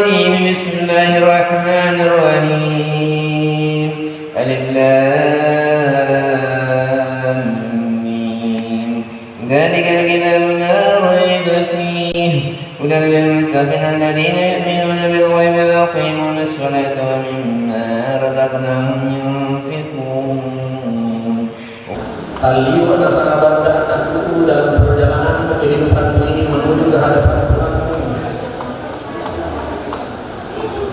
الرجيم بسم الله الرحمن الرحيم ألف لام ميم ذلك الكتاب لا ريب فيه هدى للمتقين الذين يؤمنون بالغيب ويقيمون الصلاة ومما رزقناهم ينفقون. Kali pada sahabat dan anakku dalam perjalanan kehidupan ini menuju ke hadapan Tuhan.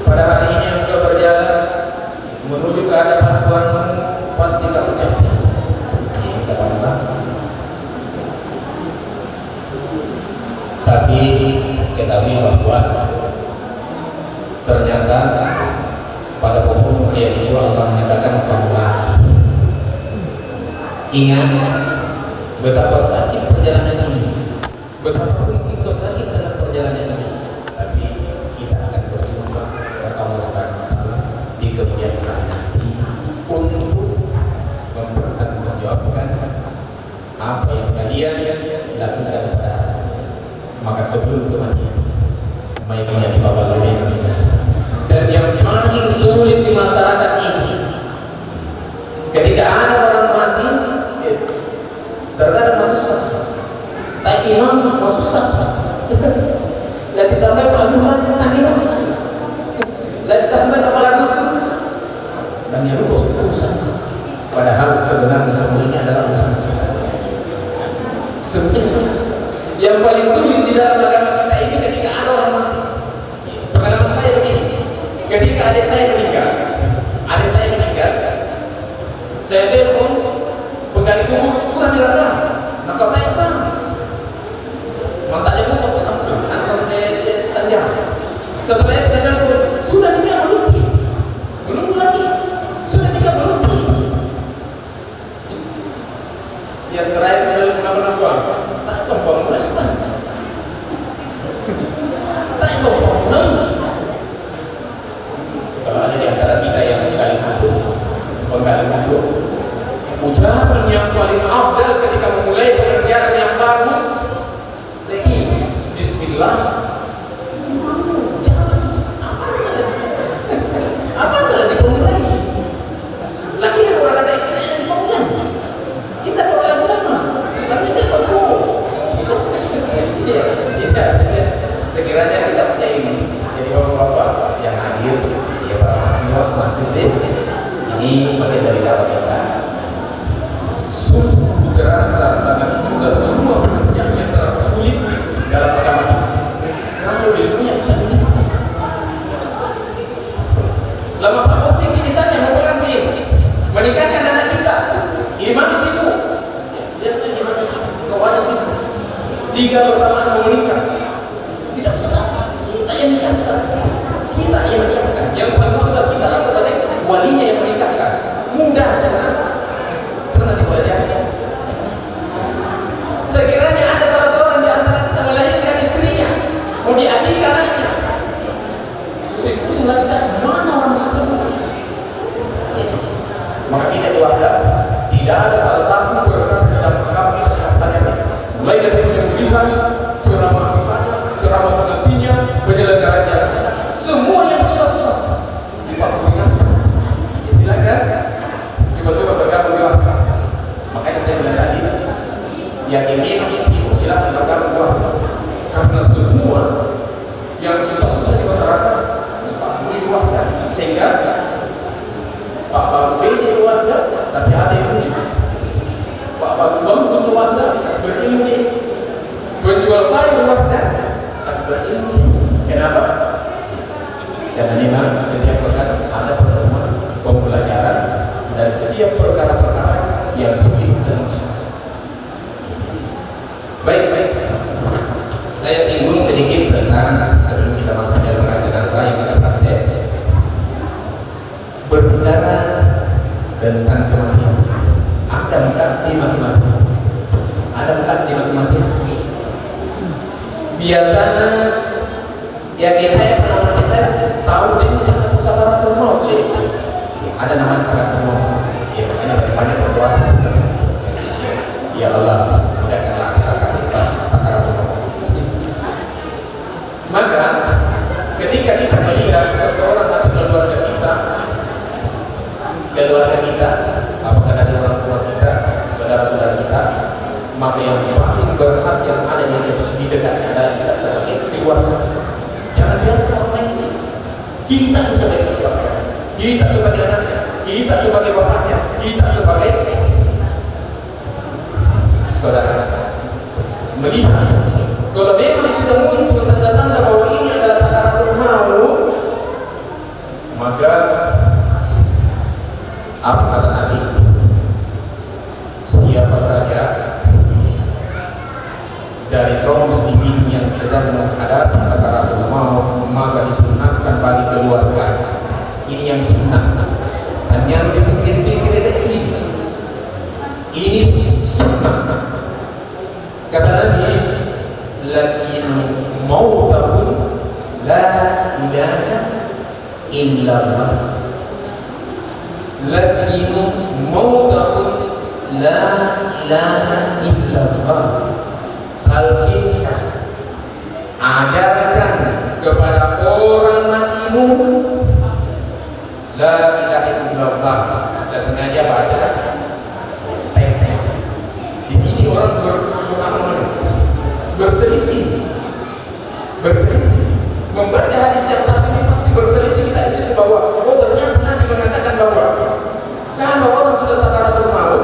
Pada hari ini engkau berjalan menuju ke hadapan Tuhan, pasti tak ucapnya. Tapi ketahui bahwa ternyata pada pokok mulia itu Allah menyatakan bahwa ingat betapa sakit perjalanan ini, betapa mungkin kau sakit dalam perjalanan ini, tapi kita akan berjumpa kepada Allah Subhanahu wa Ta'ala di kemudian hari untuk mempertanggungjawabkan apa yang kalian lakukan pada hari. Maka sebelum kematian, mainnya dibawa oleh dan yang paling sulit di masyarakat ini, ketika ada orang mati, terkadang masuk sah, tak imam masuk sah, dan ditambah pelabuhan tadi sah, dan ditambah kepala besar, dan yang lupa urusan. Padahal sebenarnya semua ini adalah urusan kita. Sebenarnya yang paling sulit di dalam agama kita ini ketika ada orang mati. Pengalaman saya begini, ketika adik saya meninggal, saya telepon penggali kubur kurang dilarang, nak kau tanya kan? Matanya pun tak sampai, sampai saja. Setelah itu saya telepon, sudah tiga belum lagi, sudah tiga belum. Yang terakhir adalah pengalaman tak tombong restan, tak tombong lagi. Kalau ada di antara kita yang menggali kubur, ucapan yang paling afdal ketika memulai pekerjaan yang bagus, lagi Bismillah. Apa lagi pemulai? Lagi yang orang kata kita yang pemulai. Kita orang lama, tapi saya tahu. Sekiranya kita punya ini, jadi bapak-bapak yang hadir, ya para mahasiswa ini pakai dari dapat kita. Sungguh terasa sangat juga semua pekerjaan yang terasa sulit dalam agama. Kalau ilmunya kita ini, lama penting di sana mengulangi menikahkan anak kita. Imam sibuk, biasanya imam sibuk, kawannya sibuk. Tiga bersamaan menikah, tidak usah kita yang menikahkan, Yang paling mudah kita rasa sebagai walinya yang menikahkan. Mudah pernah dipelajari. Sekiranya ada salah seorang di antara kita melahirkan istrinya, mau diadilkan anaknya, pusing-pusing lagi cari mana orang tersebut. Maka kita keluarga tidak ada salah satu berperan dalam agama kita yang tanya. Mulai dari penyembelihan, ceramah akibatnya, ceramah penantinya, penyelenggaranya, semua yang susah-susah dipakai. Ya silakan, coba-coba bergabung di waktu. Makanya saya bilang tadi, yang ini silakan bergabung di waktu. Karena semua yang susah-susah di masyarakat dipakai di waktu. Sehingga Pak Bapak di waktu, tapi ada yang ini. Pak Bapak butuh waktu, berilmu ini. Penjual sayur waktu, tapi berilmu. Kenapa? Karena memang setiap perkara ada pertemuan pembelajaran dari setiap perkara-perkara yang sulit dan baik. Saya singgung sedikit tentang sebelum kita masuk ke dalam jenazah yang kita praktek, berbicara tentang kematian. Ada empat di kematian. Biasanya ya kita yang pernah kita tahu ini sangat musabaratul maut. Ada nama sakaratul maut. Ya makanya banyak berdoa. Ya Allah, mudahkanlah sakaratul maut. Maka ketika kita Kita sebagai keluarga, kita sebagai anaknya, kita sebagai bapaknya, kita sebagai saudara. Melihat kalau memang sudah muncul tanda-tanda bahwa ini adalah sakaratul maut, maka apa kata Nabi? Siapa saja dari kaum muslimin yang sedang menghadapi sakaratul maut, maka disunatkan bagi keluarga. Ini yang sunnah. Dan yang dipikir-pikir ini sunnah. Kata Nabi, lakin mautahum la ilaha illallah. Lakin mautahum la ilaha illallah. Talqinkan, ajarkan kepada orang matimu la ilaha illallah. Saya sengaja baca teksnya. Di sini orang berselisih, membaca hadis yang satu ini pasti berselisih. Kita di situ bahwa oh ternyata Nabi mengatakan bahwa kalau orang sudah sakaratul maut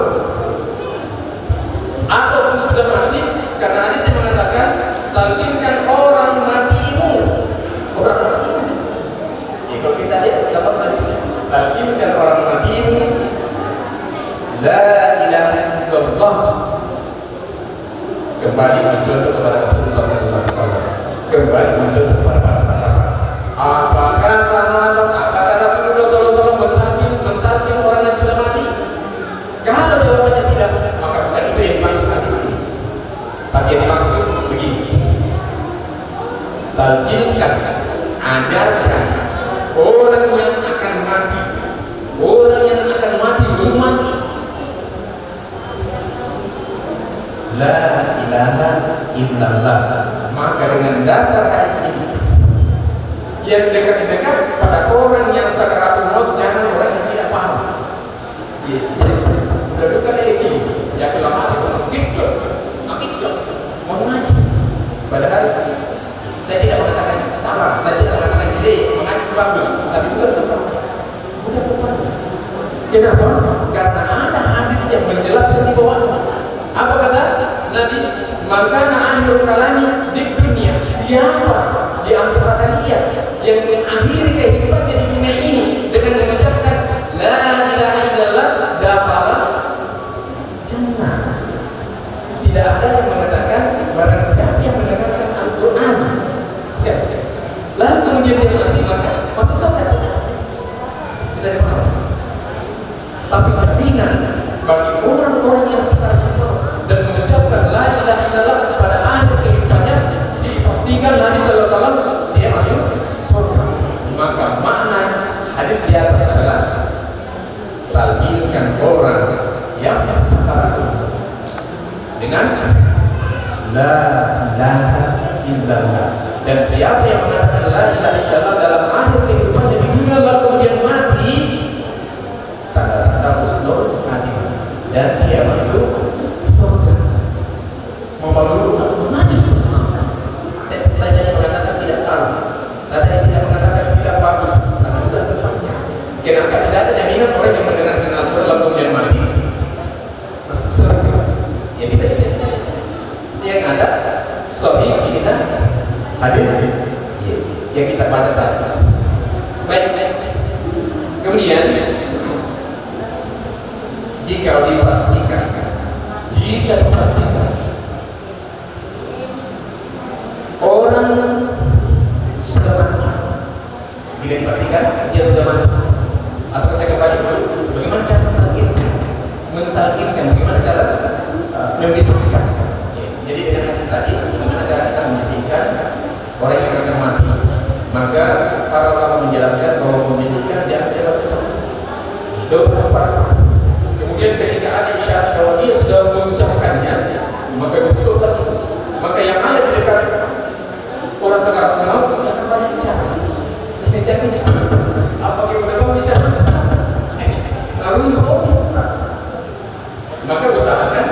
ataupun sudah mati, karena hadisnya mengatakan talqinkan orang matimu, orang matimu. Ya, kalau kita lihat lafaz hadisnya, talqinkan orang matimu la ilaha illallah. Kembali mencontoh kepada Rasulullah SAW. Kembali mencontoh kepada para sahabat. Apakah Rasulullah SAW mentalkin orang yang sudah mati? Kalau jawabannya tidak, maka bukan itu yang dimaksud hadis ini. Tapi yang dimaksud begini: talqinkan, ajarkan orang yang akan mati, orang yang akan mati belum mati, la ilaha illallah. Maka dengan dasar hadis ini, yang dekat-dekat pada orang yang sakaratul maut, jangan orang yang tidak paham. Udah bukan ini, yang bilang mati makicot, mau ngaji. Padahal saya tidak mengatakan salah, saya tidak mengatakan jelek, mengaji itu bagus, tapi bukan. Kenapa? Karena ada hadis yang menjelaskan di bawahnya. Apa kata Nabi? Makana akhir kalami di dunia. Siapa di antara kalian yang mengakhiri kehidupannya di dunia ini dengan mengucapkan la ilaha illallah, dakhala jannah. Tidak ada yang mengatakan barang siapa yang mendengarkan Al-Quran lalu kemudian dia mati maka masuk surga. Bisa dipahami? Tapi jaminan bagi orang-orang yang sekarang dan mengucapkan la ilaha illallah pada akhir kehidupannya, dipastikan Nabi sallallahu alaihi wasallam dia masuk surga. Maka makna hadis di atas adalah talqinkan orang yang sakaratul dengan la ilaha illallah. Dan siapa yang mengatakan la ilaha illallah dalam akhir kehidupannya di dunia lalu kemudian mati, tanda-tanda husnul khatimah dan dia masuk surga. Membalut mengaji surga. Saya tidak mengatakan tidak salah, saya tidak mengatakan tidak bagus, karena bukan tempatnya. Kenapa tidak ada jaminan orang yang mendengarkan Al-Quran lalu kemudian mati masuk surga? Ya bisa dicari. Yang ada sahih ini kan hadis yang kita baca tadi. Baik. Kemudian jika dipastikan orang sudah mati, jika dipastikan dia sudah mati, atau saya kembali dulu, bagaimana cara mentalkinkan, bagaimana cara membisikkan. Jadi dengan hadis tadi, bagaimana cara kita membisikkan orang yang akan mati? Maka para ulama menjelaskan bahwa membisikkan jangan cepat-cepat. Kemudian ketika ada isyarat bahwa dia sudah mengucapkannya, maka disebutkan. Maka yang ada di dekat orang sakaratul maut jangan banyak bicara. Jangan bicara. Apakah udah bicara? Lalu maka usahakan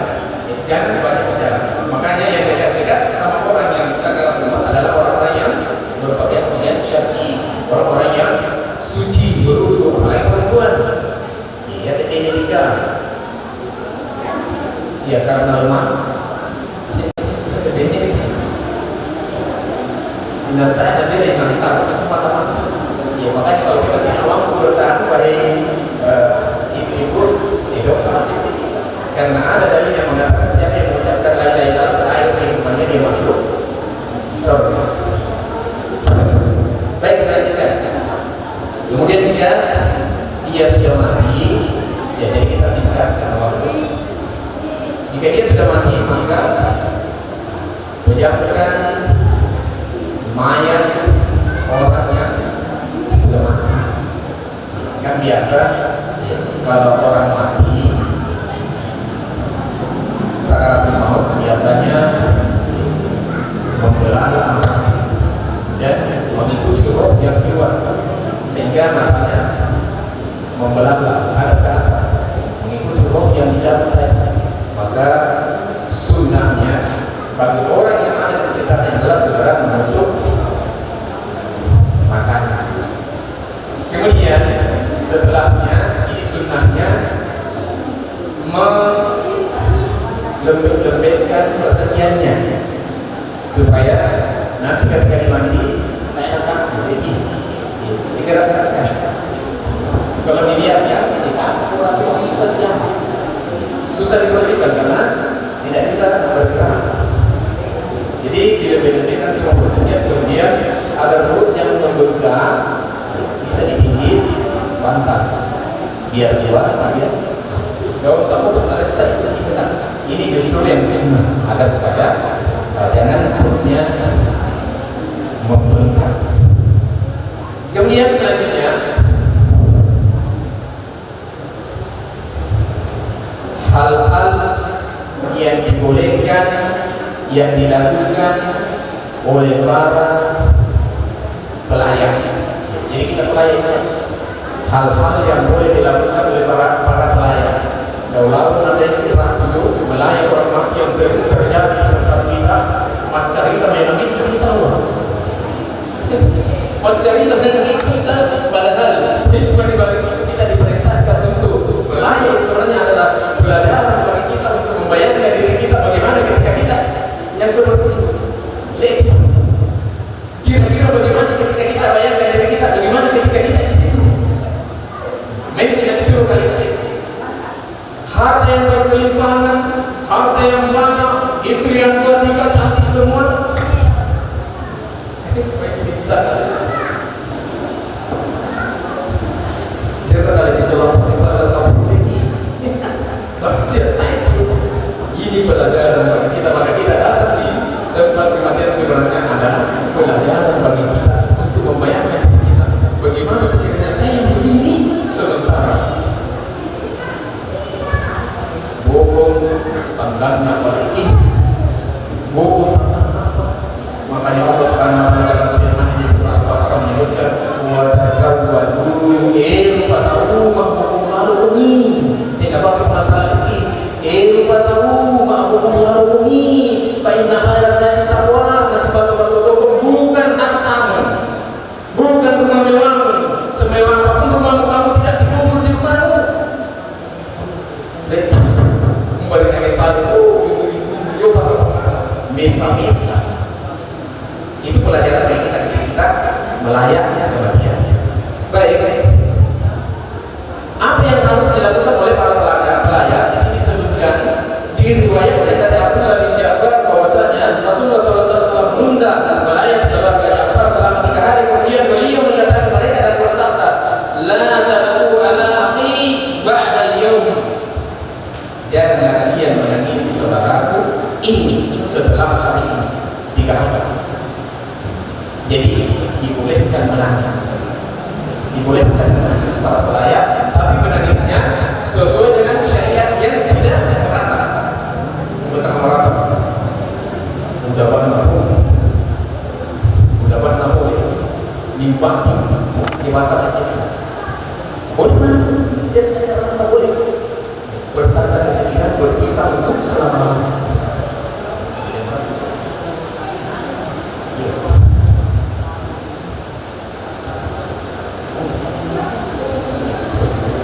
jangan banyak bicara. Makanya yang dekat-dekat sama orang yang sakaratul maut adalah orang-orang yang berpakaian syar'i, orang-orang yang Ya karena lemah. Benar ada beda yang kita kesempatan. Ya makanya kalau kita tidak mampu bertahan pada ibu-ibu, hidup karena ada dalil yang mengatakan siapa yang mengucapkan la ilaha illallah ayat kehidupannya dia masuk surga. Baik, kita lanjutkan. Kemudian juga dia sudah mati, ya jadi kita singkat karena waktu. Jika dia sudah mati maka menjamkan mayat orang yang sudah mati. Kan biasa kalau orang mati sakaratul maut biasanya membelah dan mengikuti roh yang keluar sehingga matanya membelah ada ke atas mengikuti roh yang dicabut tadi. Maka sunnahnya bagi orang yang ada di sekitarnya adalah segera menutup matanya. Kemudian setelahnya ini sunnahnya melembut-lembutkan persendiannya supaya nanti ketika dimandi tak enak jadi digerak-gerakkan. Kalau dibiarkan ketika kurang susah dibersihkan karena tidak bisa bergerak. Jadi dilebih-lebihkan semua persendian, kemudian agar perut yang membengkak bisa ditingis bantal biar keluar dia. Kalau kamu berkata selesai ini justru yang sunnah agar supaya jangan perutnya membengkak. Kemudian selanjutnya hal-hal yang dibolehkan yang dilakukan oleh para pelayan. Jadi kita pelayan hal-hal yang boleh dilakukan oleh para pelayan. Kalau nanti kita tuju melayani orang yang sering terjadi di tempat kita, mencari kita memang cerita orang. Mencari kita memang cerita padahal bukan dibalik kita diperintahkan untuk melayani sebenarnya adalah pelajaran bagi kita untuk membayangkan diri kita bagaimana ketika kita yang seperti itu. Kira-kira bagaimana ketika kita bayangkan diri kita bagaimana ketika kita di situ. Memang tidak tidur kali ini. Harta yang berkelimpahan, harta yang banyak, istri yang 2-3 cantik semua. Dia kata di selama pada tahun ini, maksiat ini pelajaran bagi kita. Maka kita datang di tempat kematian sebenarnya adalah pelajaran bagi kita untuk membayangkan kita bagaimana sekiranya saya yang begini sementara bokong tangganya pada ini bokong makanya Allah Subhanahu wa taala firman di surah Al-Baqarah menyebutkan wa tazawwadu ilmu bokong lalu ini tidak bakal lagi ilmu bokong lalu ini fa inna khairaz zati taqwa sebab bokong bukan hartamu bukan rumah mewahmu semewah apapun rumahmu kamu tidak dikubur di rumahmu. Mesa-mesa itu pelajaran bagi kita ketika kita melayak kematian. Baik, apa yang harus dilakukan oleh para pelayan? Di sini disebutkan di riwayat dari Abdullah bin Ja'far bahwasanya Rasulullah SAW telah mengundang melayan keluarga Ja'far selama 3 hari. Kemudian beliau mendatangi mereka dan bersabda, la tabatu ala akhi ba'da al-yawm. Janganlah kalian menangisi saudaraku ini setelah hari ini 3 hari. Jadi dibolehkan menangis, dibolehkan menangis para pelayan, tapi menangisnya sesuai dengan syariat yang tidak merata. Bersama merata, udah boleh dibantu di masa ini. Boleh menangis, dia sekarang tak boleh berkata kesedihan berpisah untuk selama-lamanya.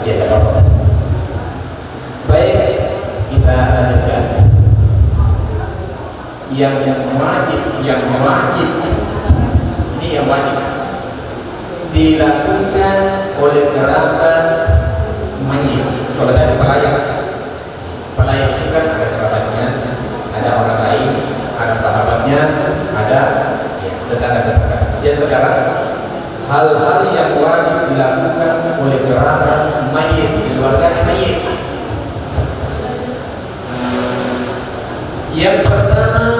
Ya, baik, kita lanjutkan. yang wajib ini yang wajib dilakukan oleh kerabat mayit. Kalau tadi pelayat itu kan ada kerabatnya, ada orang lain, ada sahabatnya, ada tetangga-tetangga. Ya sekarang hal-hal yang wajib dilakukan oleh kerabat mayit, keluarga mayit. Yang pertama,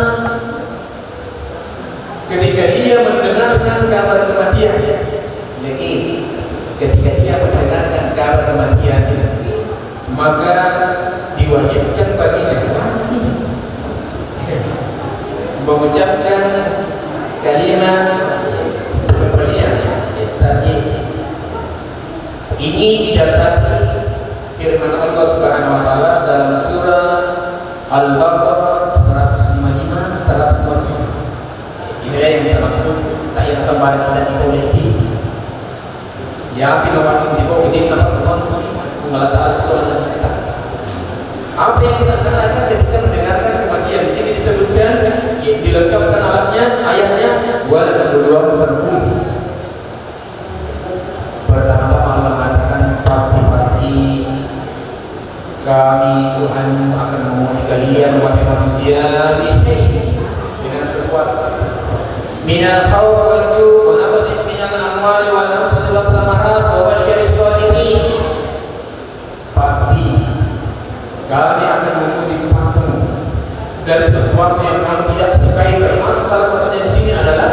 ketika dia mendengarkan kabar kematian, jadi ketika dia mendengarkan kabar kematian, maka diwajibkan baginya mengucapkan kalimat pembelian istaqi. Ini didasari firman Allah Subhanahu wa taala dalam surah Al-Baqarah 155 157. Ini yang bisa maksud tak yang sampai kita dibolehkan. Ya pinawan di bawah ini dapat mengalami soal kita. Apa yang kita katakan ketika mendengarkan kematian? Di sini disebutkan dilengkapkan alatnya, ayatnya wala dan berdua berhubung. Pertama-tama Allah mengatakan pasti kami Tuhan akan memohon kalian wahai manusia dengan sesuatu minal khawf wal ju' wa naqsin minal amwali wal anfusi wat thamarat wa basyiris sabirin. Pasti kami akan memuji kamu dari sesuatu yang kamu tidak sukai, termasuk salah satunya di sini adalah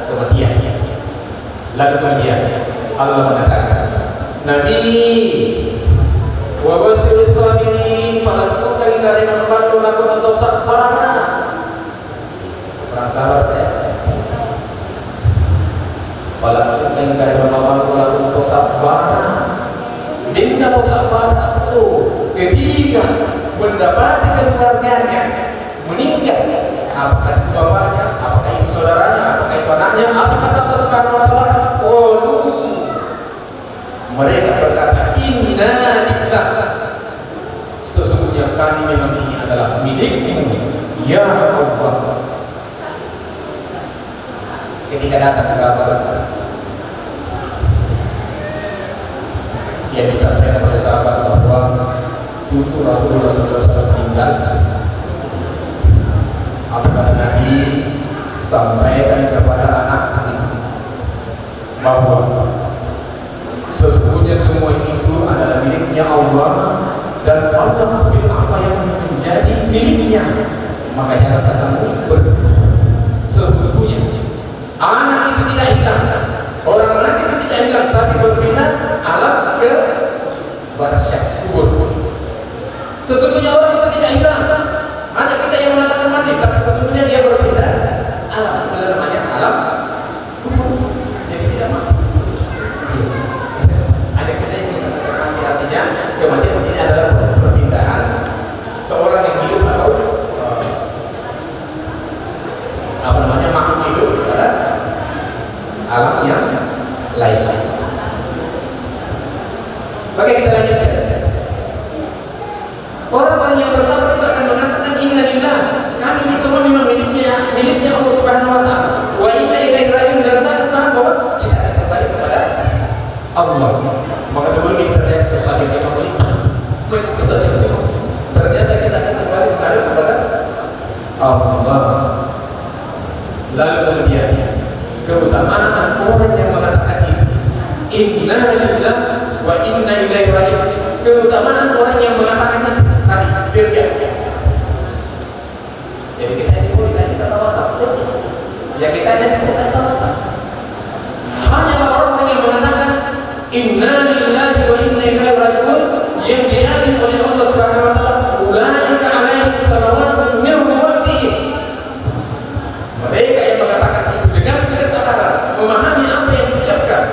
kematian. Lalu kemudian Allah mengatakan, Nabi wa basyiris sabirin, melakukan dari membantu lakukan atau sabara. Orang sabar ya. Melakukan dari membantu lakukan atau sabara. Minta sabara itu ketika mendapatkan keluarganya meninggal, apakah itu bapaknya, apakah itu saudaranya, apakah itu anaknya, apakah Allah Subhanahu wa taala, mereka berkata inna lillah, sesungguhnya kami memang ini adalah milikmu ya Allah. Ketika datang kabar yang disampaikan oleh sahabat bahwa cucu Rasulullah SAW meninggal, apabila Nabi sampaikan kepada anak bahwa sesungguhnya semua itu adalah miliknya Allah dan Allah mengambil apa yang menjadi miliknya. Maka jangan katamu bersedih. Sesungguhnya anak itu tidak hilang, orang anak itu tidak hilang, tapi berpindah alam ke barzakh kubur. Sesungguhnya orang itu tidak hilang, anak kita yang mengatakan mati, tapi sesungguhnya dia berpindah alam, itu namanya alam kubur. Jadi tidak mati. Ada kita yang mengatakan mati, artinya kematian di sini adalah perpindahan seorang yang hidup atau makhluk hidup kepada alam yang lain. Oke, kita lanjutkan. Orang-orang yang bersabar itu akan mengatakan inna lillah, kami ini semua memang miliknya Allah Subhanahu wa taala. Wa inna ilaihi raji'un, dan sangat paham bahwa kita akan kembali kepada Allah. Maka sebelum kita terlihat kesalahan yang ternyata kita akan kembali kepada Allah. Lalu kemudian keutamaan orang yang mengatakan inna lillah wa inna ilaihi raji'un. Keutamaan orang yang mengatakan tadi firman. Jadi kita ini boleh kita tawakal. Ya kita ini boleh tawakal. Hanyalah orang-orang yang mengatakan inna lillahi wa inna ilaihi raji'un yang diyakin oleh Allah Subhanahu wa taala, ulaika alaihim salawatun min rabbihim. Mereka yang mengatakan itu dengan kesabaran, memahami apa yang diucapkan,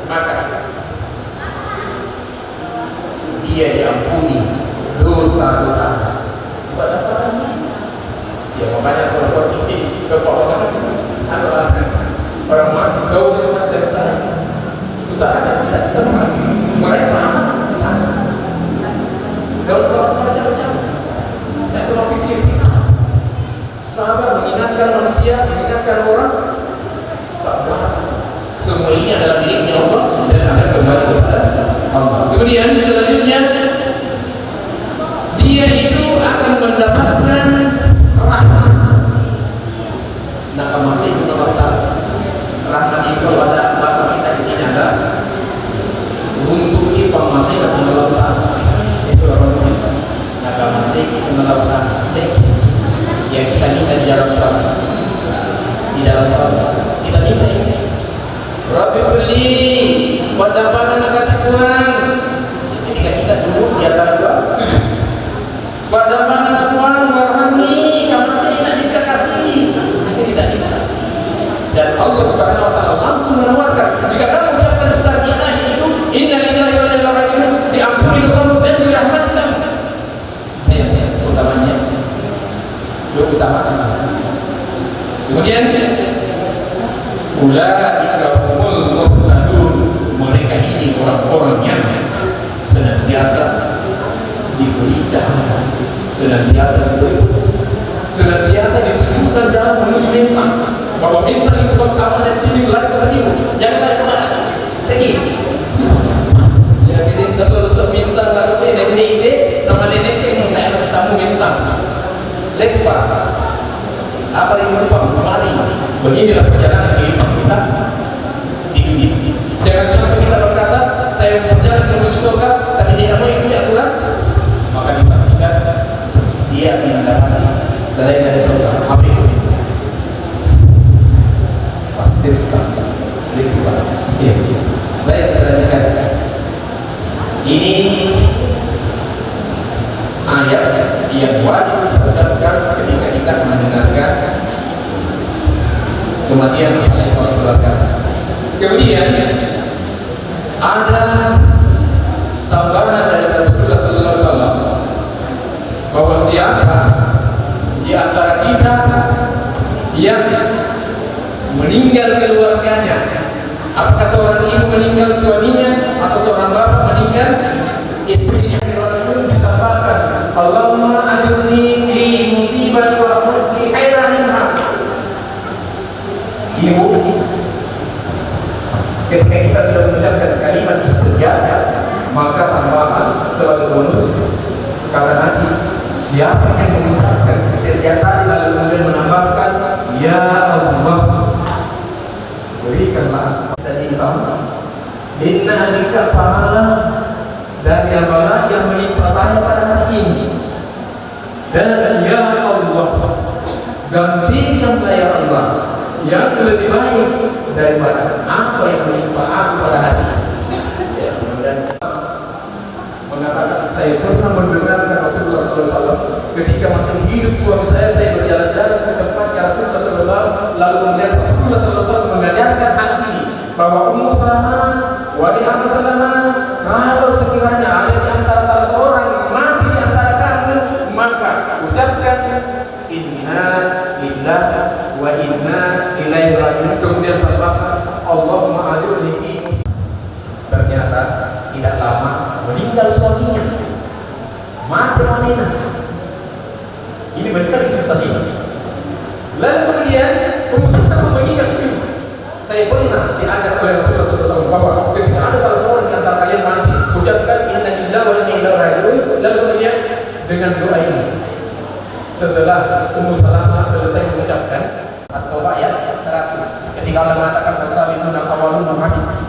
maka dia diampuni dosa-dosa. Ya makanya kalau ini kepala adalah orang mati kau yang macam tadi usaha tidak bisa mengambil. adalah miliknya Allah dan akan kembali kepada Allah. Kemudian selanjutnya dia itu akan mendapatkan rahmat. Nah, masih itu Allah rahmat itu bahasa kita di sini ada untuk ipang masih kata Allah itu orang Indonesia. Nah, masih itu Allah yang kita minta di dalam salat, kita minta ini. Rabbi beli pada pangan kasih Tuhan. Ketika kita dulu di antara dua sujud. Pada pangan Tuhan warhamni, kamu masih tidak dikasih. Itu tidak minta. Dan Allah Subhanahu wa taala langsung menawarkan, jika kamu ucapkan setelah kita itu inna lillahi wa inna ilaihi raji'un, diampuni dosamu dan dirahmati kamu. Utamanya kemudian ulaika humul muhtadun, mereka ini orang-orang yang senantiasa diberi cahaya, senantiasa ditunjukkan jalan menuju bintang. Bahwa bintang itu kalau kamu ada di sini lari ke timur, jangan lari ke barat. Lagi. Ya kita terus bintang lalu ini nama nenek yang tak ada tamu bintang. Lepas apa yang kita kemari? Beginilah perjalanan kehidupan kita di dunia. Jangan sampai kita berkata saya mau berjalan menuju surga tapi tidak mau ikuti aturan, maka dipastikan dia akan mendapati selain dari surga apa itu? Iya. Baik, kita lanjutkan. Ini ayat yang wajib kita ucapkan ketika kita mendengarkan kematian oleh keluarga. Kemudian ada tambahan dari Rasulullah Sallallahu Alaihi Wasallam bahwa siapa di antara kita yang meninggal keluarganya, apakah seorang ibu meninggal suaminya atau seorang bapak meninggal istrinya, itu ditambahkan Allahumma ajurni fi musibati wa akhirni khairan minha. Ibu, ketika kita sudah mengucapkan kalimat istirja, maka tambahan sebagai bonus karena nanti siapa yang mengucapkan istirja tadi lalu kemudian menambahkan ya Allah, berikanlah sedimpang inna adika pahala dari amalan yang menimpa saya pada hari ini, dan ya Allah gantikanlah ya Allah yang lebih baik daripada apa yang menimpa aku pada hari ini. Dan mengatakan saya pernah mendengarkan Rasulullah SAW ketika masih hidup suami saya berjalan-jalan ke tempatnya Rasulullah SAW, lalu kemudian Rasulullah SAW mengajarkan hal ini bahwa Ummu Salamah, wahai Ummu Salamah, kalau sekiranya ada di antara salah seorang mati di antara kamu, maka ucapkan inna lillahi wa inna ilaihi raji'un, kemudian tambahkan Allahumma ajurni fi musibati. Ternyata tidak lama meninggal suaminya, mati wanita. Ini benar kisah ini. Lalu kemudian Ummu mengingat itu. Saya pernah diajar oleh Rasulullah SAW bahwa ketika ada salah seorang di antara kalian mati, ucapkan inna lillahi wa inna ilaihi raji'un. Lalu kemudian dengan doa ini, setelah Ummu Salamah selesai mengucapkan At-Taubah ayat 100, ketika Allah mengatakan wasabiqun al-awwalun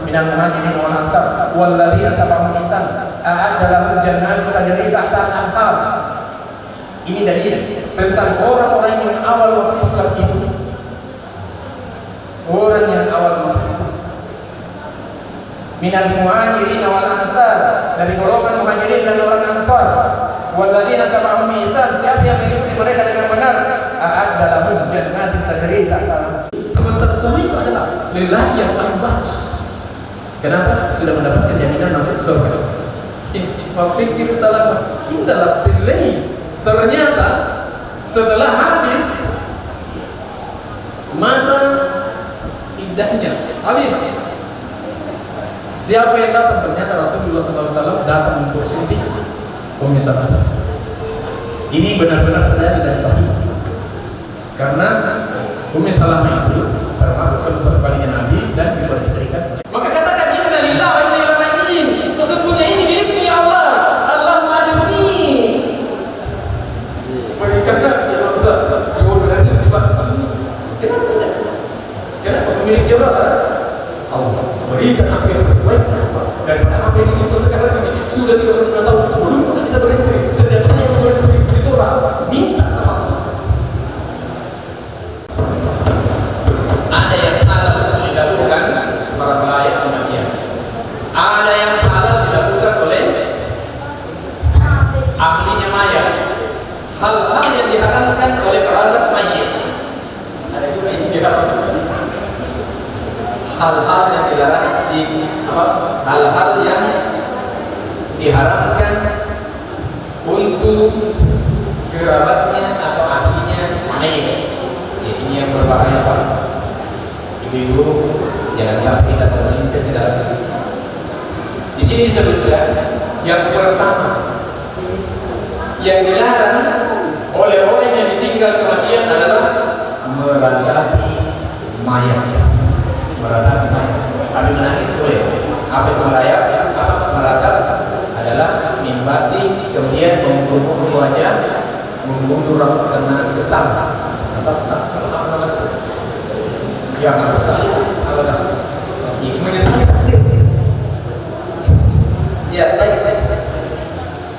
minal muhajirin wal ansar walladzina tabauhum bi ihsan a'adda lahum jannatin tajri tahta al-anhar. Ini dalil tentang orang-orang yang awal masuk Islam itu. Orang yang awal masuk Islam minal muhajirin wal ansar, dari golongan muhajirin dan orang ansar, walladzina tabauhum bi ihsan, siapa yang mengikuti mereka dengan benar, a'adda lahum jannatin tajri tahta al-anhar. Sementara suami itu adalah lelaki yang paling bagus. Kenapa? Sudah mendapatkan jaminan masuk surga. Fikir salam indalah silai. Ternyata setelah habis masa iddahnya, habis. Siapa yang datang? Ternyata Rasulullah SAW datang untuk suntik Ummu Salamah. Ini benar-benar terjadi dari sahih. Karena Ummu Salamah itu termasuk saudara kalinya Nabi dan diperistirikan. Maka lebih baik daripada apa yang hidup sekarang ini. Sudah 35 tahun belum pernah bisa beristri. Setiap saya mau beristri ditolak, minta sama Allah. Ada yang halal untuk dilakukan para pelayat kematian. Ada yang halal dilakukan oleh ahlinya mayat. Hal-hal yang diharamkan oleh kerabat mayit. Ada juga yang diharamkan. Hal-hal yang dilarang hal-hal yang diharamkan untuk kerabatnya atau ahlinya mayit. Ya, ini yang berbahaya, Pak. Ibu-ibu, jangan sampai kita tergelincir di dalam. Di sini disebutkan yang pertama yang dilarang oleh orang yang ditinggal kematian adalah meratapi mayat. Meratapi mayat. Kami menangis boleh. Apa itu merayap? Meratap adalah mimbati, kemudian membunuh wajah, membunuh rambut karena kesal, sesak. Kalau apa itu? Ya sesak. Kalau menyesali takdir. Ya baik.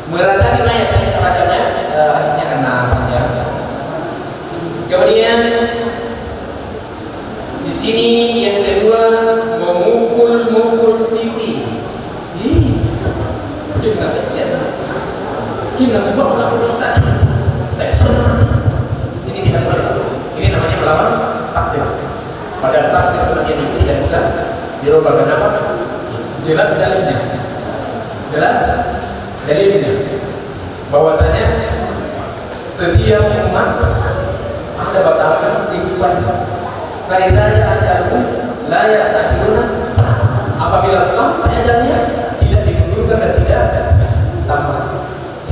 Meratapi mayat, saya bacanya hadisnya karena ya. Kemudian di sini yang kedua memukul pipi. Kita tak siap. Kita buat orang sakit. Tak siap. Ini tidak boleh. Ini namanya melawan takdir. Padahal takdir kematian itu tidak bisa dirubah. Kenapa? Jelas dalilnya. Jelas dalilnya bahwasanya setiap umat ada batasan kehidupan. Kaidahnya ajalun la yastakhiruna sah. Apabila sampai ajalnya tidak digugurkan dan tidak tamat.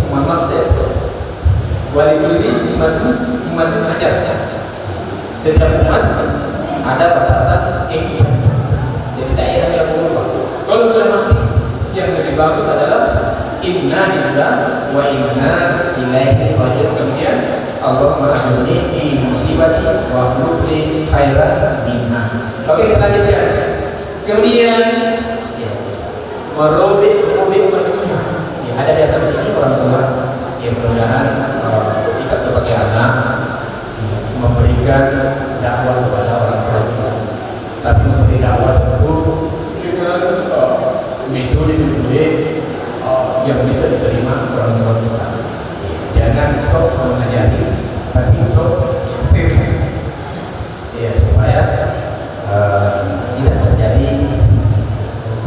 Manas ya. Walibuli iman ajar. Setiap umat ada batasan kehidupan. Jadi tak ada yang berubah. Kalau sudah mati, yang lebih bagus adalah inna lillahi wa inna ilaihi raji'un. Kemudian Allah merahmati fi musibati wa khulqi khairan minha. Oke, kita lanjutkan. Kemudian merobek bajunya. Ya, ada biasa begini orang tua. Ya, mudah-mudahan kita sebagai anak memberikan dakwah kepada orang tua. Tapi memberi dakwah itu dengan metode yang bisa diterima orang tua kita. Jangan sok mengajari, tapi sok sir. Ya, supaya tidak terjadi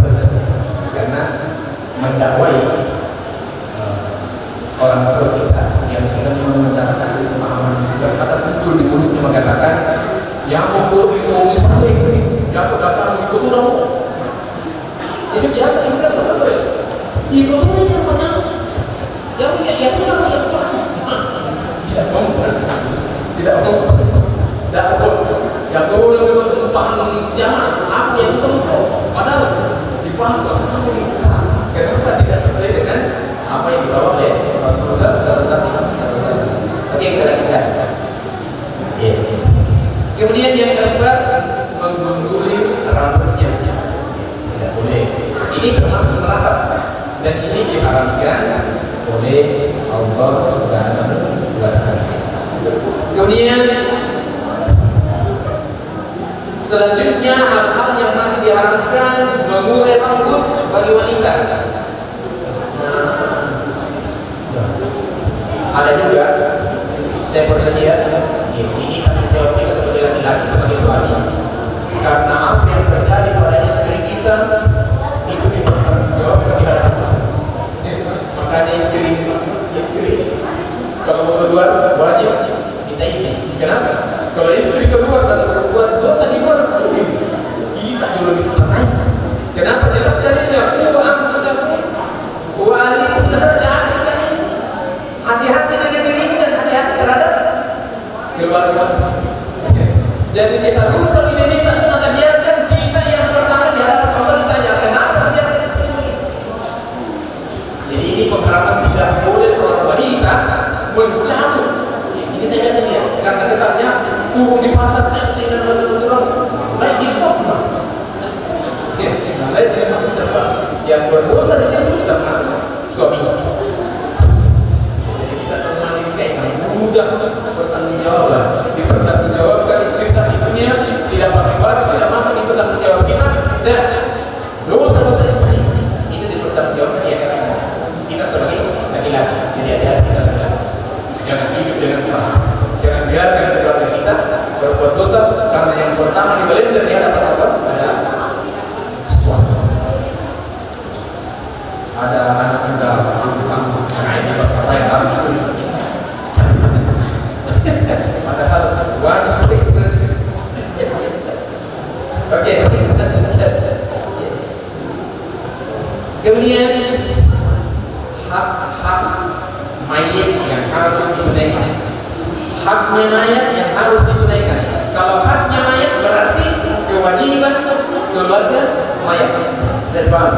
persepsi. Karena mendakwai orang tua kita yang sudah mengutarakan pemahaman, kata muncul di mulutnya mengatakan, yang membuat itu mistrik, yang berkata itu dong. Itu biasa, itu kan betul. Ikut itu macam yang ya itu yang tidak mau yang kau udah buat tumpahan zaman apa yang itu kan padahal dipaham bahasa ini kenapa tidak sesuai dengan apa yang dibawa oleh Rasulullah Sallallahu Alaihi Wasallam. Oke, kita lanjutkan. Kemudian yang keempat, menggunduli rambutnya. Tidak boleh. Ini termasuk meratap dan ini diharamkan oleh Allah Subhanahu wa Ta'ala. Kemudian selanjutnya hal-hal yang masih diharamkan, mengurai rambut bagi wanita. Ada juga saya pernah lihat ini tanggung jawab kita sebagai laki-laki, sebagai suami, karena apa yang terjadi pada istri kita itu ditanggung jawab di hadapan. Makanya istri kalau mau keluar wajib kita izin. Kenapa? Kalau istri keluar dan berbuat dosa di luar kita dulu dipernaik. Kenapa? Jelas dalilnya. Hati-hati dengan diri dan hati-hati terhadap keluarga. Jadi kita dulu bagi diri kita akan biarkan kita yang pertama di hadapan Allah ditanya kenapa biarkan istri. Jadi ini pengharapan tidak boleh seorang wanita mencabut. Ini saya biasa lihat karena kesannya turun di pasar yang berdosa di situ termasuk suaminya. Jadi kita termasuk kayak mudah bertanggungjawab, dipertanggungjawabkan istri kita di dunia, tidak pakai baju, tidak makan, itu tanggung jawab kita. Dan dosa-dosa istri itu dipertanggungjawabkan ya kita sebagai laki-laki. Jadi hati-hati kita laki-laki, jangan hidup dengan salah, jangan biarkan keluarga kita berbuat dosa, karena yang pertama dibalik dan dia dapat apa adalah suami. Ada anak muda nah ini pas saya harus padahal wajib itu. Oke. Kemudian hak mayat yang harus ditunaikan. Haknya mayat yang harus ditunaikan. Kalau haknya mayat berarti kewajiban keluarga mayat. Saya paham.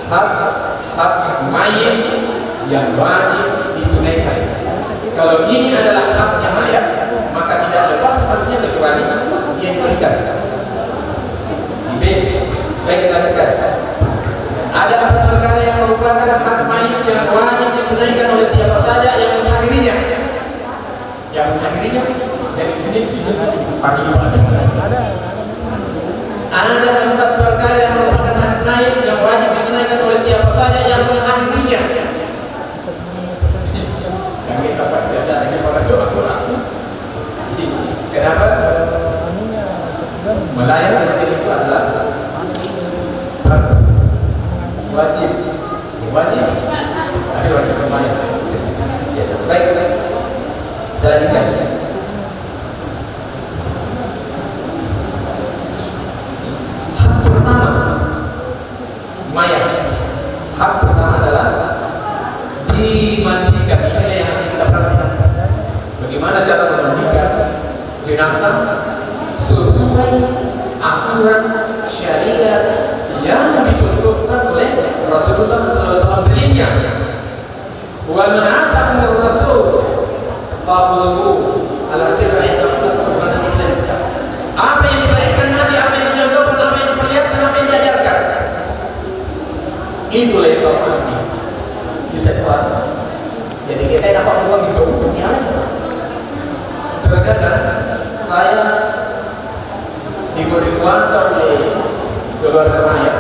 Hak mayat yang wajib ditunaikan. Kalau ini adalah haknya mayat, maka tidak lepas haknya kecuali yang diberikan. Baik kita tekan. Ada perkara yang merupakan hak mayat yang wajib ditunaikan oleh siapa saja yang menghadirinya. Yang menghadirinya dari sini pagi ada 4 perkara yang merupakan hak mayat yang wajib ditunaikan oleh siapa saja yang menghadirinya. Yang kita baca saja pada doa-doa. Kenapa? Melayani itu adalah wajib. Ada wajib mayat. Baik. Kita lanjutkan. Hak pertama mayat. Hak pertama adalah dimandikan. Ini yang kita perhatikan. Bagaimana cara memandikan jenazah sesuai aturan syariat yang dicontohkan oleh Rasulullah SAW dirinya. Wa ma'atakum Rasul fa'buzuhu al-hasil apa yang diberikan Nabi, apa yang dicontohkan, apa yang diperlihatkan, apa yang diajarkan, itulah yang kau ambil. Bisa kuat. Jadi kita dapat uang di dunia. Terkadang saya diberi kuasa oleh keluarga mayat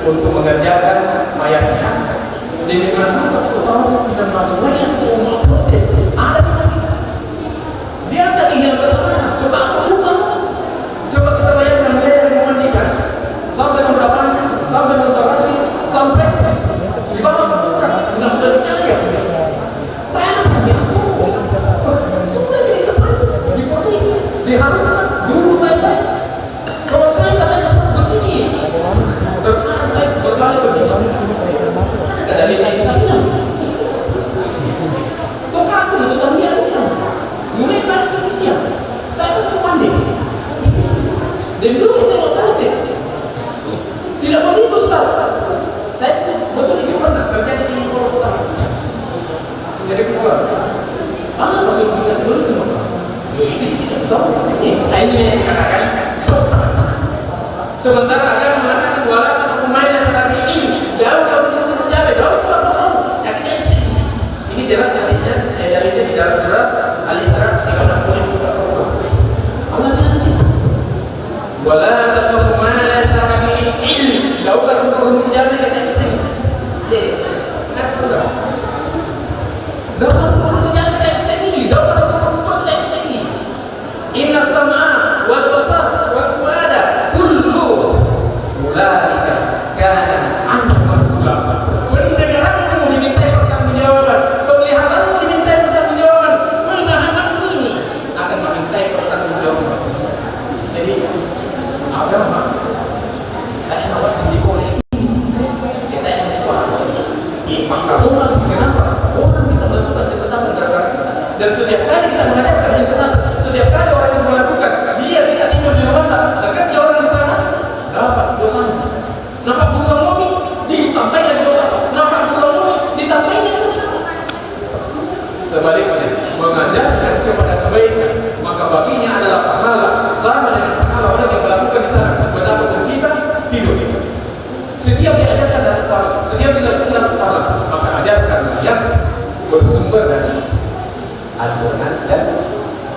untuk mengerjakan mayatnya. Di mana tahu tidak mampu mayat mau protes. Ada kita. Biasa ingin bersama. Coba aku lupa. Coba kita bayangkan dia yang memandikan sampai mengkapannya, sampai mensolati, sampai di bawah kuburan. Sudah percaya. Tanah dia. Sudah dikapan, diperbaiki, diharumkan dulu baik-baik. Kalau saya katanya begini, terkadang saya berbalik begini. Ada dalilnya kita bilang. Tukar itu terbiar bilang. Mulai pada siap. Tak ada terpandai. Dan dulu kita mau protes. Tidak begitu Ustaz. Saya betul ini pernah terjadi di Pulau Utara. Jadi keluar. Allah Rasul kita sebelum itu. Ini tidak tahu. Nah ini yang dikatakan sementara agama mengatakan wala taqumina salati ini jauh untuk jabe jauh yang kita isi. Ini jelas dalilnya di dalam surat Al-Isra 36. Allah bilang di situ wala taqumina salati ini jauh untuk jabe yang kita isi. Kita sudah jauh untuk jabe yang isi ini jauh untuk jabe isi. Inna sam'a wal basar wal fuada kullu ulaika kana anhu mas'ula. Pendengaranmu dimintai pertanggungjawaban, penglihatanmu dimintai pertanggungjawaban, pemahamanmu ini akan dimintai pertanggungjawaban. Jadi agama kayak awak yang dikolek kita yang dikolek maka semua kenapa orang bisa melakukan kesesatan gara-gara kita. Dan setiap kali kita menghadapkan kesesatan, setiap kali orang itu melakukan, biar kita tidur di rumah tak, dekatnya orang di sana dapat dosanya. Nampak bukan momi, ditambahin lagi dosa. Nampak bukan momi, ditambahin lagi dosa. Sebaliknya, mengajarkan kepada kebaikan, maka baginya adalah pahala sama dengan pahala orang yang melakukan di sana. Betapa pun kita tidur. setiap diajarkan dalam Ta'ala, setiap dilakukan dalam Ta'ala, maka ajarkanlah yang bersumber dari Al-Quran dan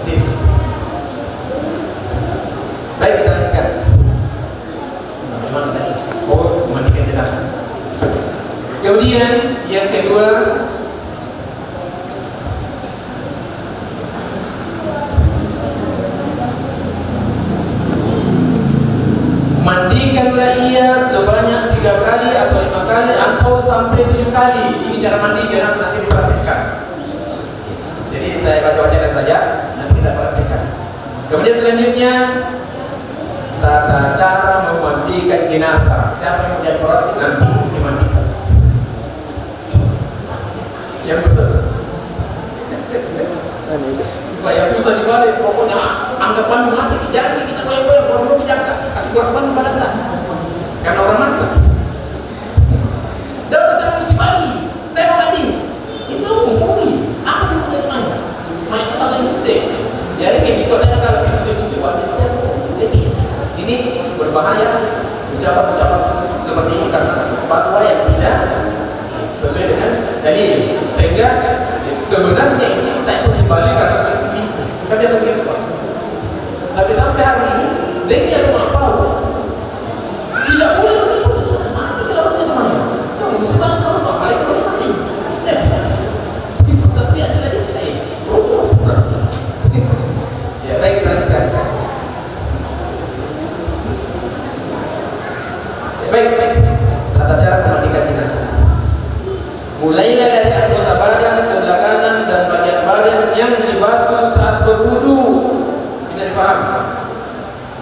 hadis. Baik, kita lanjutkan. Sampai mana tadi? Oh, mandikan jenazah. Kemudian yang kedua, mandikanlah ia sebanyak 3 kali atau 5 kali atau sampai 7 kali. Ini cara mandi jenazah, nanti diperhatikan. Jadi saya baca-bacakan saja, nanti kita perhatikan. Kemudian selanjutnya, tata cara memandikan jenazah. Siapa yang punya perhati nanti dimandikan. Yang besar. Supaya susah dibalik, pokoknya anggapan mati, jangan kita goyang-goyang, baru dijaga, kasih korban pada tak, karena orang mati. Dan udah sana mesti balik, tengok tadi, itu mumpuni, apa cuma jadi mayat, mayat asal yang besar. Jadi kayak gitu aja kalau kita disuntik wajib jadi ini berbahaya, ucapan-ucapan seperti ini karena fatwa yang tidak sesuai dengan dalil, sehingga sebenarnya ini kita itu sebalik karena kita biasa begitu Pak. Tapi sampai hari ini dia rumah tahu tidak boleh begitu. Mati kalau begitu mana? Kamu mesti balik kalau Pak, balik kalau sakit. Bisa setiap lagi. Ya baik, kita lanjutkan. Ya baik. Tata cara memandikan jenazah. Mulailah dari anggota badan sebelah kanan dan bagian badan yang dibasuh saat berwudu. Bisa dipahami?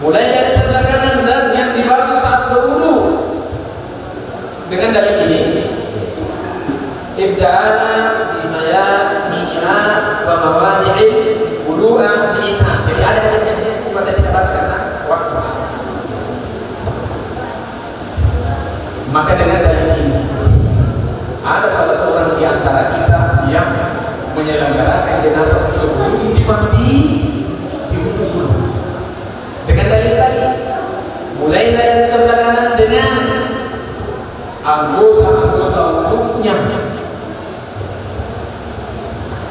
Mulai dari sebelah kanan dan yang dibasuh saat berwudu. Dengan dalil ini, ibda'ana bimaya minima wa mawadi'il wudu'a minha. Jadi ada hadisnya di sini, cuma saya tidak bahas karena waktu. Maka dengan dalil ini, ada salah seorang di antara kita yang menyelenggarakan jenazah sebelum dimandi diwudu dulu. Dengan dalil tadi, mulailah dari sebelah kanan dengan anggota-anggota wudunya.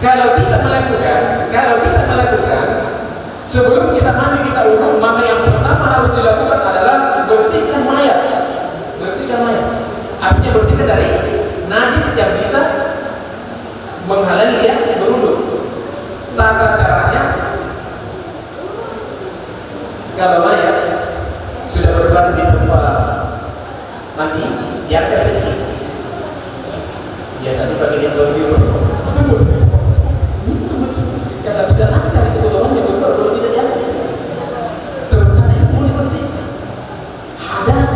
Kalau kita melakukan sebelum kita mandi kita wudu, maka yang pertama harus dilakukan adalah bersihkan mayat. Bersihkan mayat. Artinya bersihkan dari najis yang bisa menghalangi dia berwudu. Tata caranya, kalau mayat sudah berbaring di tempat mandi, biarkan sedikit. Biasa dipakai dia berwudu. Karena tidak lancar itu kotorannya keluar kalau tidak diangkat. Sebenarnya itu mau dibersihkan. Hadas,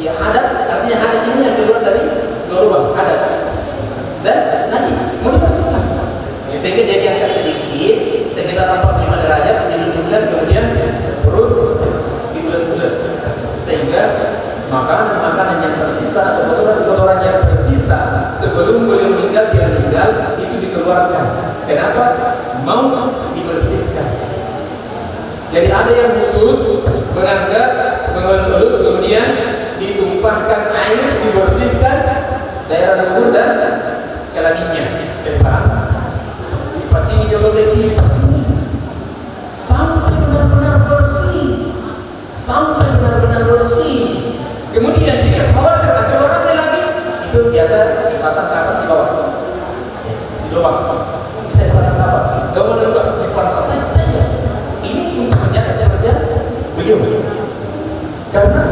ya hadas artinya hadas ini yang keluar dari lubang hadas dan najis mau dibersihkan. Ya, sehingga dia diangkat sedikit sekitar 45 derajat, didudukkan, kemudian perut dibeles-beles sehingga makanan-makanan yang tersisa atau kotoran-kotoran yang tersisa sebelum beliau meninggal, dia meninggal itu dikeluarkan. Kenapa? Mau dibersihkan. Jadi ada yang khusus mengangkat, mengelus-elus, kemudian ditumpahkan air, dibersihkan daerah dubur dan kelaminnya. Saya paham. Dipacingi jauh lagi, dipacingi sampai benar-benar bersih, sampai benar-benar bersih. Kemudian jika khawatir ada orang lagi, itu biasa dipasang kapas di bawah, di lubang. Bisa dipasang kapas. Gak boleh lubang, dipasang saja. Ini untuk menjaga kebersihan beliau. Karena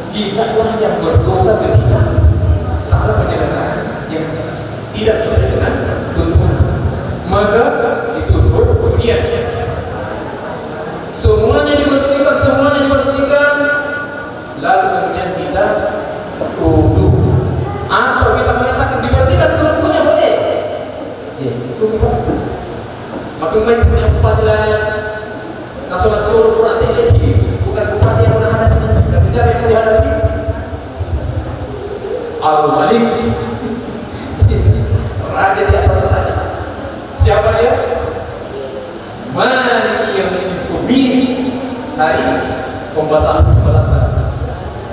tidaklah yang berdosa ketika salah penyelenggaraan yang tidak sesuai dengan tuntunan, maka ditutup. Kemudian semuanya dibersihkan, lalu kemudian kita wudu. Atau kita mengatakan dibersihkan seluruhnya boleh. Ya, itu kita. Maka mereka punya bupati lain, nasional seluruh bupati lagi, bukan bupati yang udah ada. Tapi siapa yang dihadapi? Al-Malik, raja di atas raja. Siapa dia? Malik yang memilih hari pembalasan.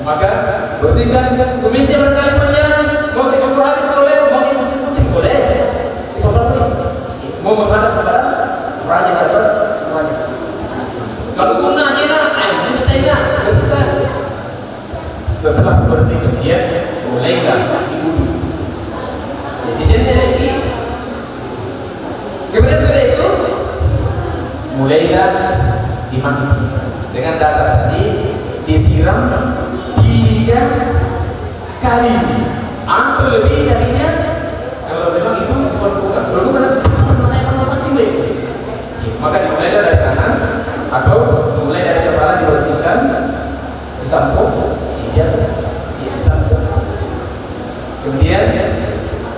Maka bersihkan kumisnya barangkali panjang, mau dicukur habis boleh, mau diputing boleh, mau menghadap kepada raja di atas raja. Kalau gunanya airnya tanya bersihkan. Setelah bersih kemudian mulailah dibunuh. Jadi jenis lagi. Kemudian sudah itu mulailah dimandi dengan dasar tadi disiram 3 kali atau lebih darinya kalau memang itu bukan maka dimulai dari kanan atau mulai dari kepala dibersihkan disampung biasa disampung kemudian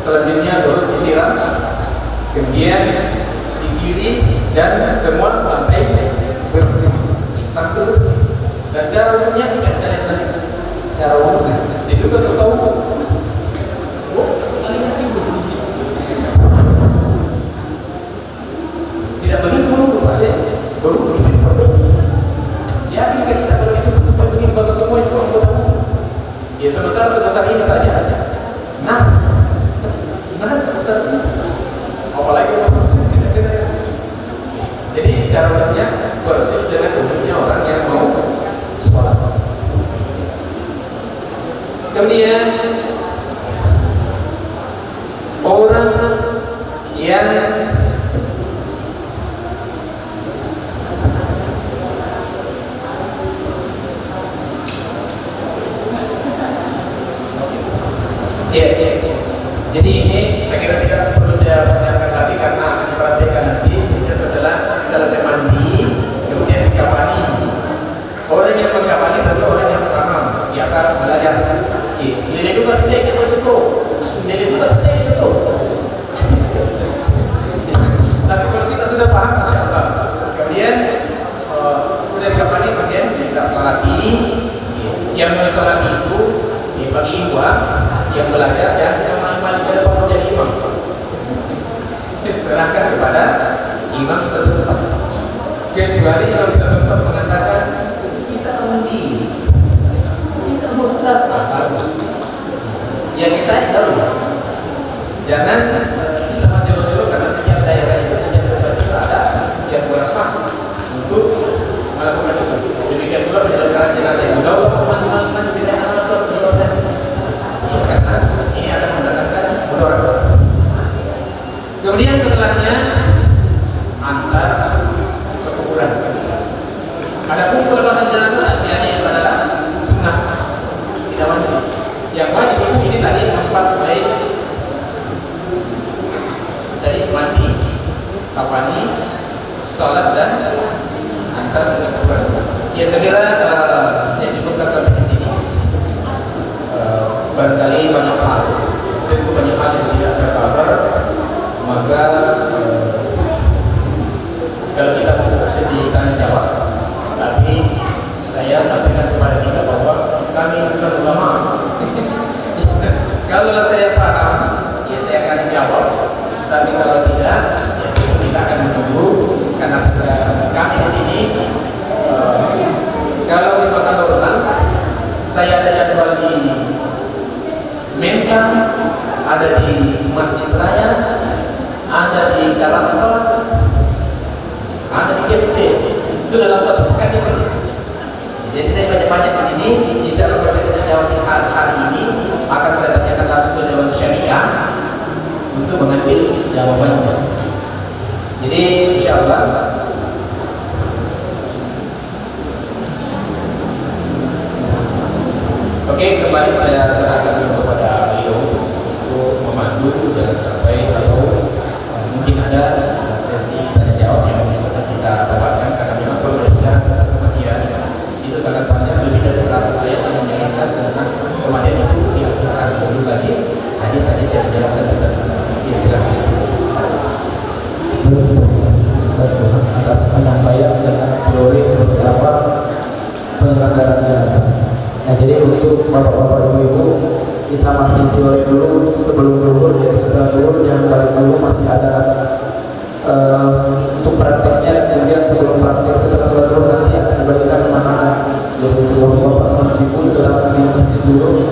selanjutnya terus disiram kemudian di kiri dan semua sampai bersih sampai bersih dan cara umumnya tidak bisa lihat cara umumnya itu kan tahu tidak begitu baru begitu ya kita kalau itu begini bahasa semua itu anggota ya sementara sebesar ini saja nah sebesar ini apalagi jadi cara umumnya persis dengan umumnya orang yang mau sholat. Kemudian orang yang jadi ini saya kira tidak perlu saya panjangkan lagi karena diperhatikan nanti setelah selesai mandi kemudian dikafani. Orang yang mengkafani tentu orang yang paham biasa belajar. Nilai itu pasti kita itu, nilai itu pasti itu. Tapi kalau kita sudah paham, masya Allah. Kemudian sudah dikafani kemudian kita salati. Yang mensalati itu bagi ikhwan yang belajar dan yang paling pada waktu jadi imam serahkan kepada imam setempat kecuali imam setempat mengatakan kita mandi kita mustad ya kita tahu jangan kita menjelo-jelo karena setiap daerah itu setiap tempat itu ada yang berhak untuk melakukan itu demikian pula penyelenggaraan jenazah itu kalau teman-teman tidak ada karena ini akan mendatangkan mudarat. Kemudian setelahnya antar ke kuburan. Adapun pelepasan jenazah rahasianya itu adalah sunnah, tidak wajib. Yang wajib itu ini tadi 4 baik dari mandi, kafani, sholat dan antar ke kuburan. Ya saya kira saya cukupkan sampai di sini. Barangkali banyak hal, tentu banyak hal yang tidak tercover, maka kalau kita mau sesi tanya jawab, tapi saya sampaikan kepada kita bahwa kami bukan ulama. Kalau saya paham, ya saya akan jawab, tapi kalau tidak, ya kita akan menunggu karena kami di sini. Kalau di Pasar Dorongan, saya ada jadwal di Mentang, ada di Masjid Raya, ada di Karangkol, ada di GT. Itu dalam satu pekan ini. Jadi saya banyak-banyak di sini. Insya Allah saya akan jawab hari ini akan saya tanyakan langsung ke Dewan Syariah untuk mengambil jawabannya. Jadi insya Allah. Oke, kembali saya serahkan kepada beliau untuk memandu dan sampai kalau mungkin ada sesi tanya jawab yang bisa kita dapatkan karena memang pemeriksaan tentang kematian itu sangat panjang, lebih dari 100 ayat yang menjelaskan tentang kematian itu di Al-Quran. Belum lagi hadis-hadis yang menjelaskan tentang kematian. Silakan. Atas penyampaian dan teori seperti apa penyelenggaraan jenazah. Nah, jadi untuk bapak-bapak ibu-ibu kita masih teori dulu sebelum dulu ya setelah dulu yang balik dulu masih ada untuk prakteknya kemudian sebelum praktek setelah sholat dulu nanti akan dibagikan mana yang bapak sama ibu itu dapat di masjid guru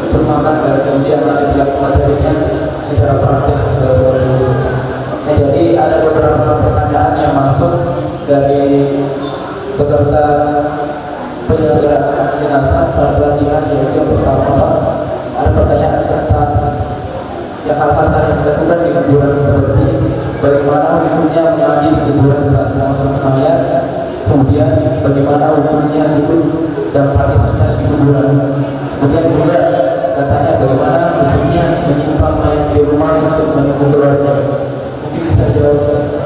untuk makan dan kemudian lanjut materinya secara praktik secara guru. Nah, jadi ada beberapa pertanyaan yang masuk dari peserta penyelenggaraan jenazah saat pelatihan, yaitu yang pertama ada pertanyaan tentang yang hal-hal yang dilakukan di kuburan seperti bagaimana hukumnya mengaji di kuburan saat masuk mayat, kemudian bagaimana hukumnya hidup dan partisipasi di kuburan, kemudian juga katanya bagaimana hukumnya menyimpan mayat di rumah untuk menunggu keluarga. Mungkin bisa dijawab.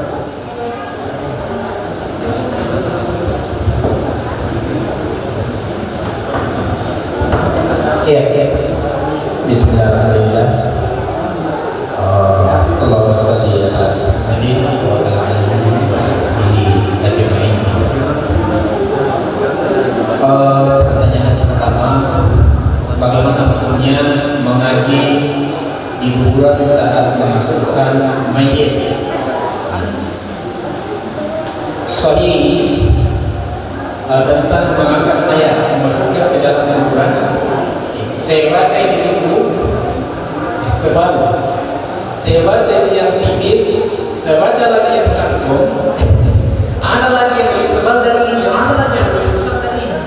Iya. Bismillahirrahmanirrahim. Allahumma shalli ala Muhammadin wa ala alihi wa sahbihi ajma'in. Pertanyaan pertama, bagaimana hukumnya mengaji di kuburan saat memasukkan mayit? Sahih tentang mengangkat mayat memasukkan ke dalam kuburan. Saya baca ini buku tebal, saya baca ini yang tipis, saya baca lagi yang kangkung, ada lagi yang lebih tebal dari ini, ada lagi yang lebih besar dari ini.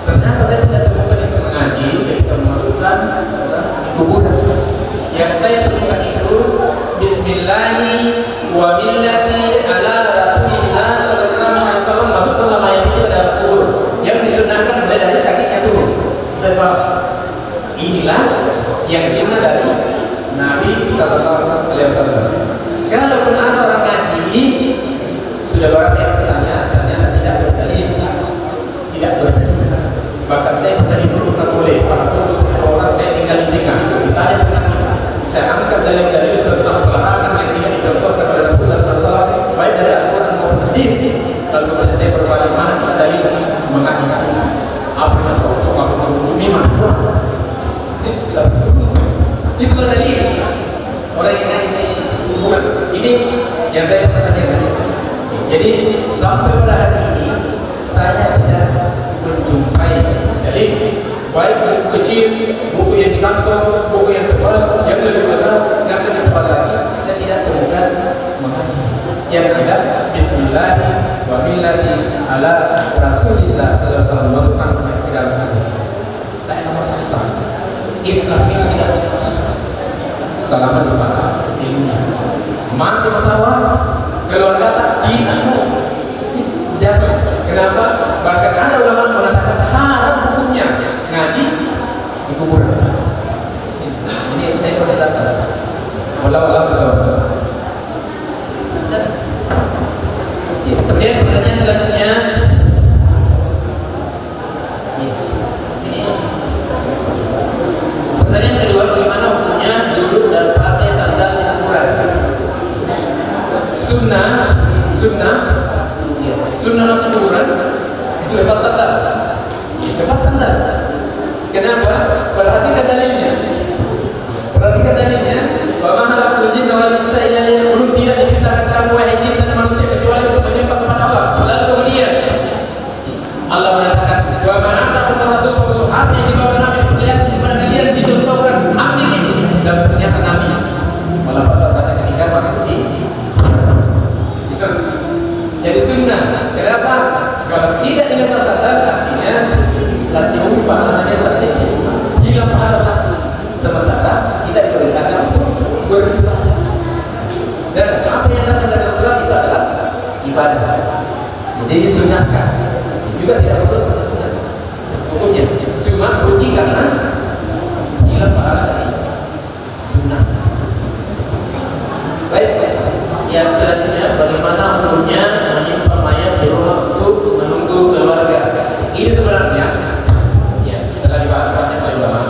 Ternyata saya tidak temukan itu mengaji ketika memasukkan kuburan. Yang saya temukan itu Bismillahi wa millati ala Rasulillah sallallahu alaihi wasallam, masukkanlah mayat itu ke dalam kubur. Yang disunahkan mulai dari kakinya turun. Sebab inilah yang sunnah dari Nabi Sallallahu Alaihi Wasallam. Kalaupun ada orang ngaji, sudah barang yang saya tanya, ternyata tidak berdalil, tidak berdalil. Bahkan saya pernah dulu boleh para guru orang saya tinggal di tengah, kita ada tentang ini. Saya angkat dalil-dalil tentang pelarangan yang tidak dicontohkan oleh Rasulullah SAW, baik dari Al-Quran maupun hadis. Lalu kemudian saya berbalik mana dalil mengaji sunnah. Apa yang memang itulah tadi orang yang ini bukan ini yang saya tanyakan. Jadi sampai pada hari ini saya tidak menjumpai dalil baik buku kecil, buku yang di kantong, buku yang tebal, yang lebih besar, yang lebih tebal lagi. Saya tidak temukan mengaji. Yang ada Bismillah wa millati ala Rasulillah sallallahu alaihi wasallam, masukkan ke dalam hadis. Saya nomor susah. Islam ini tidak susah. Salaman kepada ilmunya. Mati masalah keluarga tidak mau. Jadi kenapa? Bahkan ada ulama mengatakan haram hukumnya ngaji di kuburan. Ini saya katakan. Walau bersama. Kemudian pertanyaan selanjutnya, pertanyaan kedua, bagaimana hukumnya duduk dan pakai sandal di kuburan? Sunnah masuk kuburan lepas sandal. Kenapa? Perhatikan dalilnya. Bahwa halal jin wal insa illa liya'budun, tidak diciptakan kamu wahai jin dan manusia kecuali untuk menyembah kepada Allah. Lalu kemudian Allah mengatakan, wa ma ataakum rasul suhab, yang dibawa Nabi diperlihatkan kepada kalian, dicontohkan ambil ini. Dan ternyata Nabi malah pasal pada ketika masuk di itu. Jadi sunnah. Kenapa? Kalau tidak dilepas sandal, artinya latihan pahalanya satu, hilang pahala satu. Sementara kita diperintahkan untuk beribadah. Dan apa yang datang dari Rasulullah itu adalah ibadah. Jadi disunahkan. Juga tidak perlu seperti sunnah hukumnya. Cuma rugi karena hilang pahala dari sunnah. Baik. Yang selanjutnya, bagaimana hukumnya menyimpan mayat di rumah untuk menunggu keluarga? Ini sebenarnya ya telah dibahas banyak oleh ulama.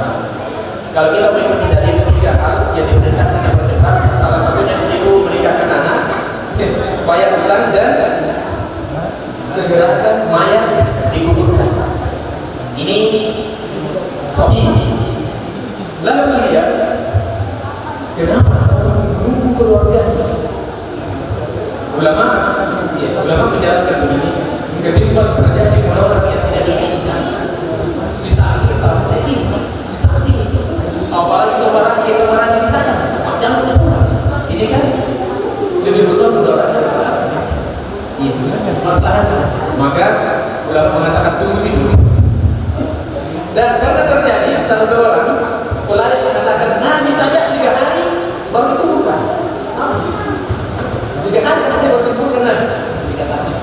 Kalau kita mengikuti dari 3 hal yang diperintahkan yang percepat, salah satunya di situ menikahkan anak, bayar hutang, dan segerakan mayat dikuburkan. Ini sahih. Lalu kemudian, kenapa menunggu keluarganya? Ulama menjelaskan begini: ketimbang terjadi orang yang tidak diinginkan, si tak Maka ulama mengatakan tunggu dulu. Dan karena terjadi salah seorang ulama mengatakan Nabi saja 3 hari baru dikuburkan. 3 hari kan dia baru dikuburkan Nabi. 3 hari.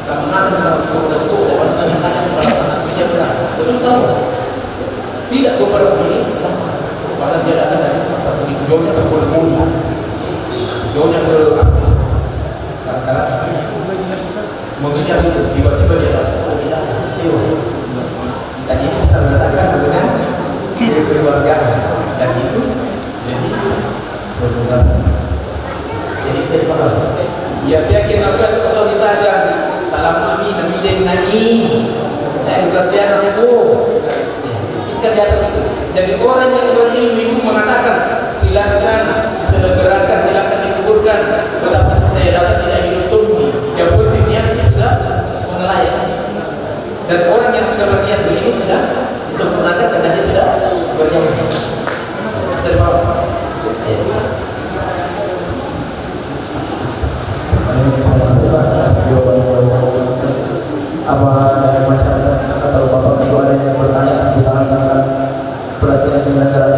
Karena masa bersama kita itu orang tanya-tanya kepada sana siapa betul tahu. Tidak beberapa ini pada dia datang dari pasar begitu jauhnya berpuluh-puluh jauhnya karena mengejar itu tiba-tiba dia datang kecewa dan itu bisa mengatakan dengan keluarga dan itu jadi berhubungan jadi saya paham ya saya kira kalau ditanya dalam kami dan nami edukasi anak itu kan biasa itu. Jadi orang yang berilmu itu mengatakan silakan disegerakan, silakan dikuburkan. Betapa saya datang tidak hidup tunggu. Yang penting niatnya sudah menelayan. Dan orang yang sudah berniat begini sudah disempurnakan karena dia sudah berniat. Serba. Apa dari masyarakat atau bapak ibu ada yang bertanya seputar perhatian dengan caranya